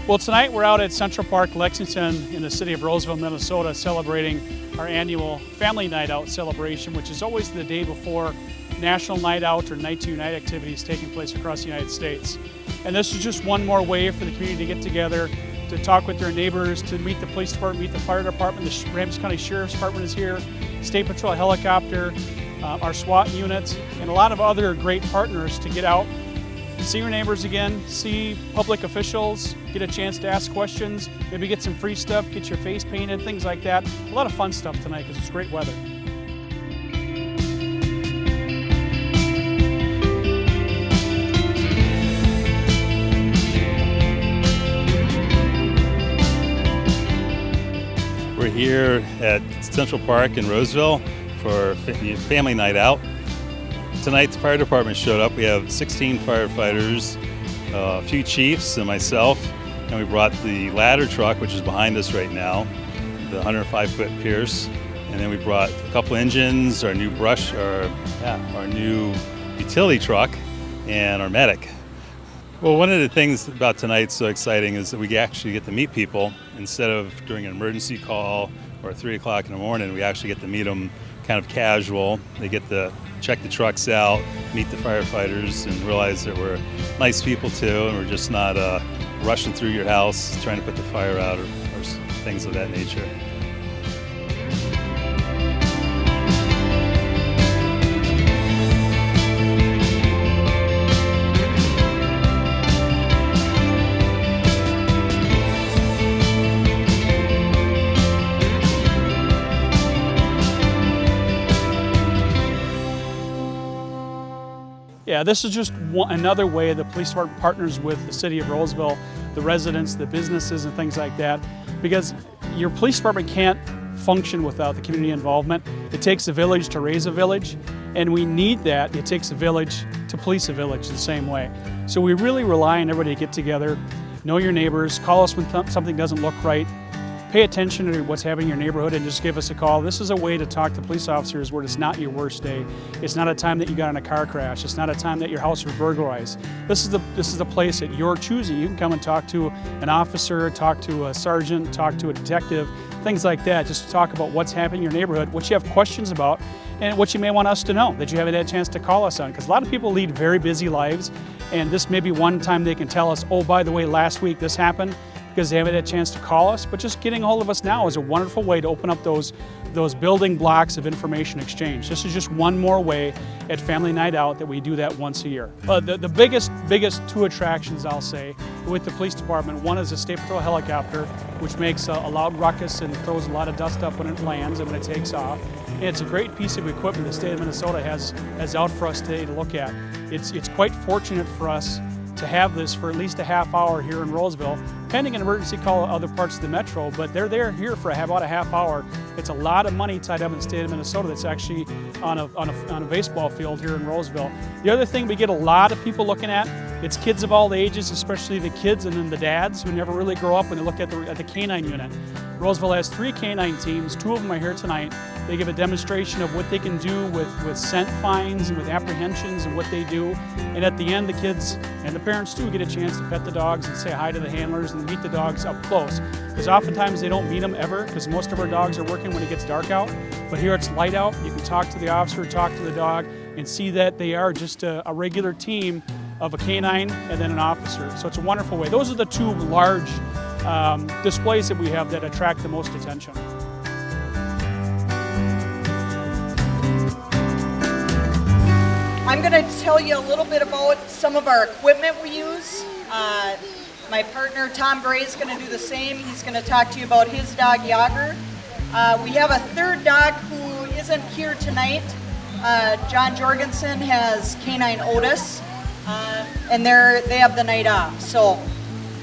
Well, tonight we're out at Central Park, Lexington in the city of Roseville, Minnesota, celebrating our annual Family Night Out celebration, which is always the day before National Night Out or Night to Unite activities taking place across the United States. And this is just one more way for the community to get together, to talk with their neighbors, to meet the police department, meet the fire department. The Ramsey County Sheriff's Department is here, State Patrol helicopter, our SWAT unit, and a lot of other great partners to get out, see your neighbors again, see public officials, get a chance to ask questions, maybe get some free stuff, get your face painted, things like that. A lot of fun stuff tonight because it's great weather. We're here at Central Park in Roseville for Family Night Out. Tonight the fire department showed up. We have 16 firefighters, a few chiefs and myself, and we brought the ladder truck, which is behind us right now, the 105-foot Pierce, and then we brought a couple engines, our new our new utility truck, and our medic. Well, one of the things about tonight's so exciting is that we actually get to meet people instead of during an emergency call or 3 o'clock in the morning. We actually get to meet them kind of casual. They get to check the trucks out, meet the firefighters, and realize that we're nice people too, and we're just not rushing through your house trying to put the fire out or things of that nature. Yeah, this is just another way the police department partners with the city of Roseville, the residents, the businesses, and things like that, because your police department can't function without the community involvement. It takes a village to raise a village, and we need that. It takes a village to police a village the same way. So we really rely on everybody to get together, know your neighbors, call us when something doesn't look right, pay attention to what's happening in your neighborhood, and just give us a call. This is a way to talk to police officers where it's not your worst day. It's not a time that you got in a car crash. It's not a time that your house was burglarized. This is the place that you're choosing. You can come and talk to an officer, talk to a sergeant, talk to a detective, things like that, just to talk about what's happening in your neighborhood, what you have questions about, and what you may want us to know that you haven't had a chance to call us on. Because a lot of people lead very busy lives, and this may be one time they can tell us, oh, by the way, last week this happened, because they haven't had a chance to call us. But just getting a hold of us now is a wonderful way to open up those building blocks of information exchange. This is just one more way at Family Night Out that we do that once a year. The biggest two attractions, I'll say, with the police department, one is a State Patrol helicopter, which makes a loud ruckus and throws a lot of dust up when it lands and when it takes off. And it's a great piece of equipment the state of Minnesota has out for us today to look at. It's quite fortunate for us to have this for at least a half hour here in Roseville, pending an emergency call to other parts of the metro, but they're here for about a half hour. It's a lot of money tied up in the state of Minnesota that's actually on a baseball field here in Roseville. The other thing we get a lot of people looking at, it's kids of all ages, especially the kids and then the dads who never really grow up when they look at the canine unit. Roseville has 3 canine teams, 2 of them are here tonight. They give a demonstration of what they can do with scent finds and with apprehensions and what they do. And at the end, the kids and the parents too get a chance to pet the dogs and say hi to the handlers and meet the dogs up close. Because oftentimes they don't meet them ever, because most of our dogs are working when it gets dark out. But here it's light out, you can talk to the officer, talk to the dog, and see that they are just a regular team of a canine and then an officer. So it's a wonderful way. Those are the 2 large displays that we have that attract the most attention. I'm going to tell you a little bit about some of our equipment we use. My partner Tom Gray is going to do the same. He's going to talk to you about his dog Yager. We have a third dog who isn't here tonight. John Jorgensen has Canine Otis, and they have the night off. So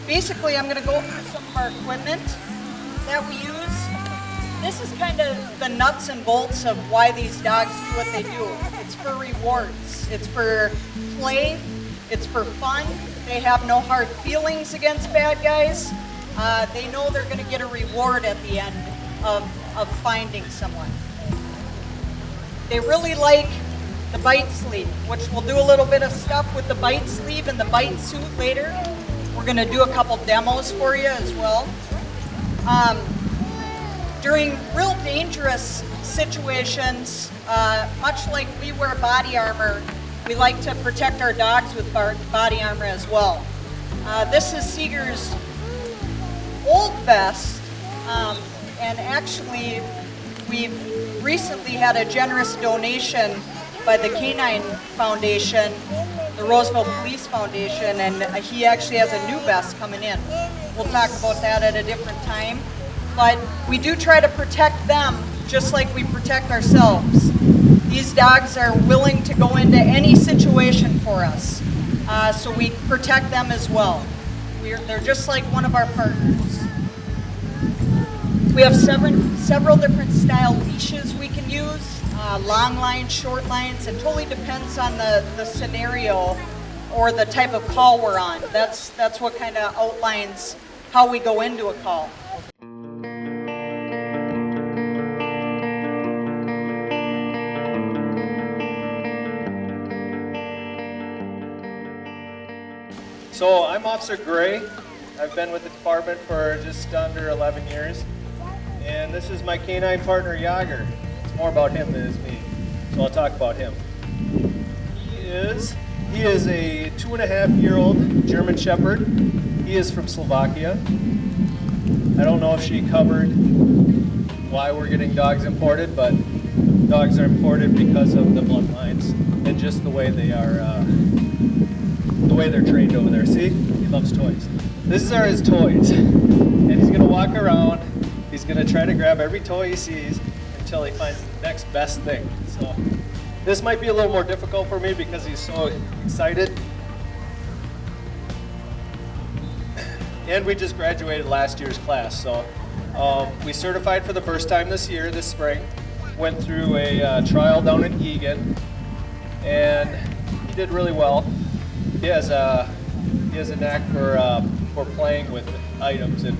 basically I'm going to go through some of our equipment that we use. This is kind of the nuts and bolts of why these dogs do what they do. It's for rewards. It's for play. It's for fun. They have no hard feelings against bad guys. They know they're going to get a reward at the end of finding someone. They really like the bite sleeve, which we'll do a little bit of stuff with the bite sleeve and the bite suit later. We're going to do a couple demos for you as well. During real dangerous situations, much like we wear body armor, we like to protect our dogs with body armor as well. This is Seeger's old vest, and actually we've recently had a generous donation by the Canine Foundation, the Roseville Police Foundation, and he actually has a new vest coming in. We'll talk about that at a different time. But we do try to protect them just like we protect ourselves. These dogs are willing to go into any situation for us, so we protect them as well. They're just like one of our partners. We have several different style leashes we can use, long lines, short lines. It totally depends on the scenario or the type of call we're on. That's what kind of outlines how we go into a call. So I'm Officer Gray. I've been with the department for just under 11 years. And this is my canine partner, Yager. It's more about him than it is me. So I'll talk about him. He is a 2.5-year-old German Shepherd. He is from Slovakia. I don't know if she covered why we're getting dogs imported, but dogs are imported because of the bloodlines and just the way they are, the way they're trained over there. See, he loves toys. These are his toys, and he's gonna walk around. He's gonna try to grab every toy he sees until he finds the next best thing. So this might be a little more difficult for me because he's so excited. And we just graduated last year's class, so we certified for the first time this year, this spring. Went through a trial down in Egan, and he did really well. He has a knack for playing with items and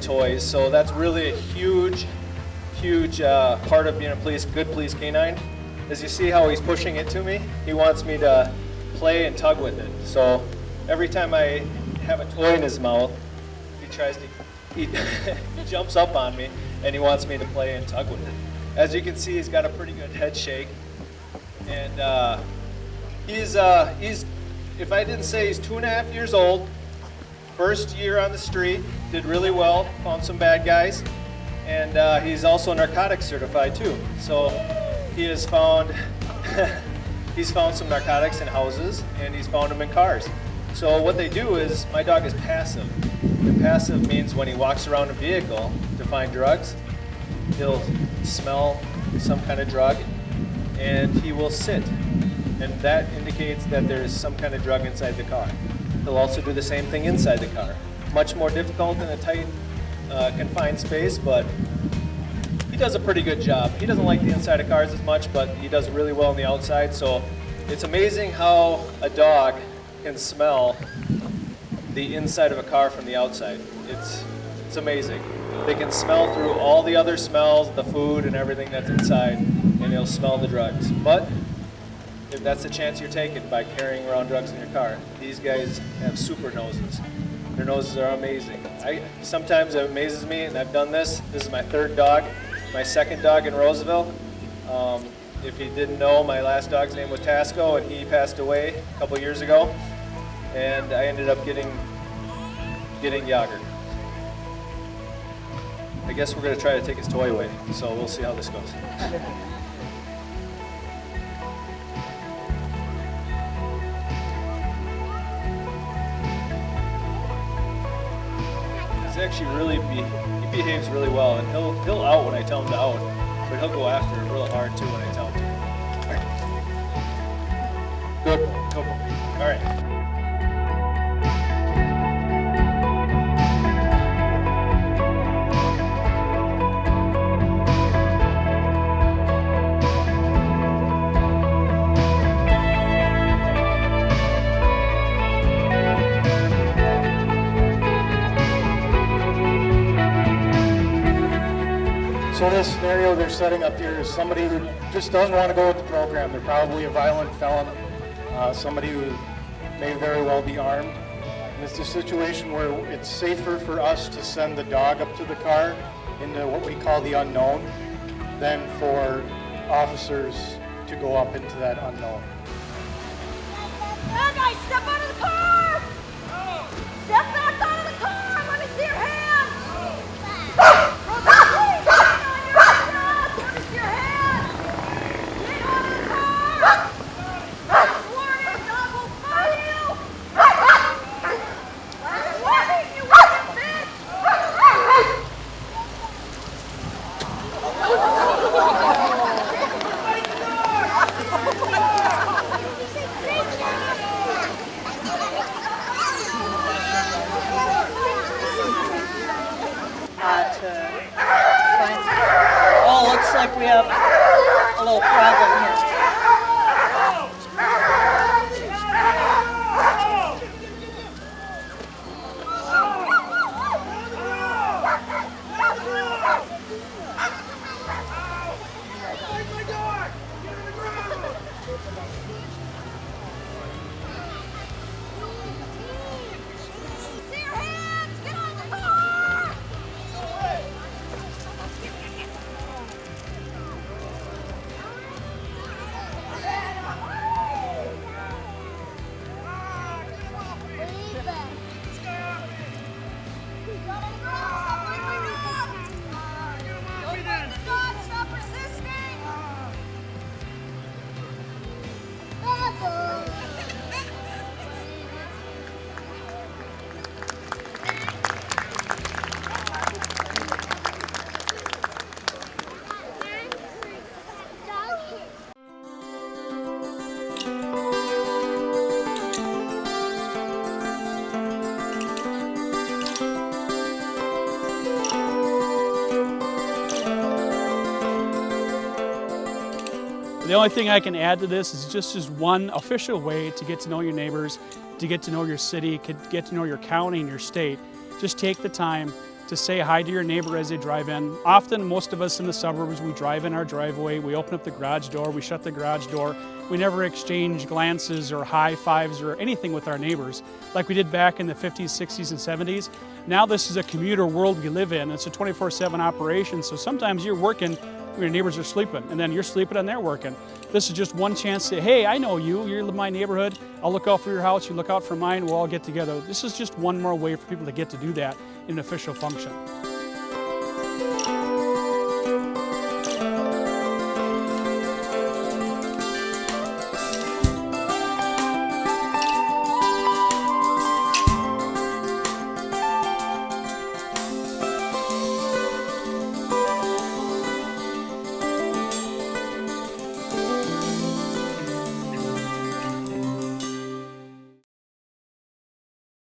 toys, so that's really a huge part of being a good police canine. As you see how he's pushing it to me, he wants me to play and tug with it. So every time I have a toy in his mouth, he jumps up on me and he wants me to play and tug with it. As you can see, he's got a pretty good head shake, and he's if I didn't say he's 2.5 years old, first year on the street, did really well, found some bad guys, and he's also narcotics certified too. So he has found he's found some narcotics in houses, and he's found them in cars. So what they do is, my dog is passive. And passive means when he walks around a vehicle to find drugs, he'll smell some kind of drug and he will sit. And that indicates that there's some kind of drug inside the car. He'll also do the same thing inside the car. Much more difficult in a tight, confined space, but he does a pretty good job. He doesn't like the inside of cars as much, but he does really well on the outside. So it's amazing how a dog can smell the inside of a car from the outside. It's amazing. They can smell through all the other smells, the food and everything that's inside, and they'll smell the drugs. But if that's the chance you're taking by carrying around drugs in your car, these guys have super noses. Their noses are amazing. Sometimes it amazes me, and I've done this. This is my third dog, my second dog in Roseville. If you didn't know, my last dog's name was Tasco, and he passed away a couple years ago. And I ended up getting Yager. I guess we're going to try to take his toy away, so we'll see how this goes. He's actually he behaves really well, and he'll out when I tell him to out, but he'll go after it real hard too when I tell him to. All right. Good. Go. All right. So this scenario they're setting up here is somebody who just doesn't want to go with the program. They're probably a violent felon, somebody who may very well be armed, And it's a situation where it's safer for us to send the dog up to the car into what we call the unknown than for officers to go up into that unknown. Now guys, step out of the car! Step back out of the car! Let me see your hands! Rosie, please, get on your hands! Let me see your hands! Get out of the car! Warning, dog will fight you! Warning, you wicked bitch! Oh, looks like we have a little problem here. See your hands! Get out of the car! Stop resisting! The only thing I can add to this is just one official way to get to know your neighbors, to get to know your city, get to know your county and your state. Just take the time to say hi to your neighbor as they drive in. Often, most of us in the suburbs, we drive in our driveway, we open up the garage door, we shut the garage door. We never exchange glances or high fives or anything with our neighbors like we did back in the 50s, 60s, and 70s. Now this is a commuter world we live in. It's a 24/7 operation, so sometimes you're working, your neighbors are sleeping, and then you're sleeping and they're working. This is just one chance to say, hey, I know you, you're in my neighborhood, I'll look out for your house, you look out for mine, we'll all get together. This is just one more way for people to get to do that in an official function.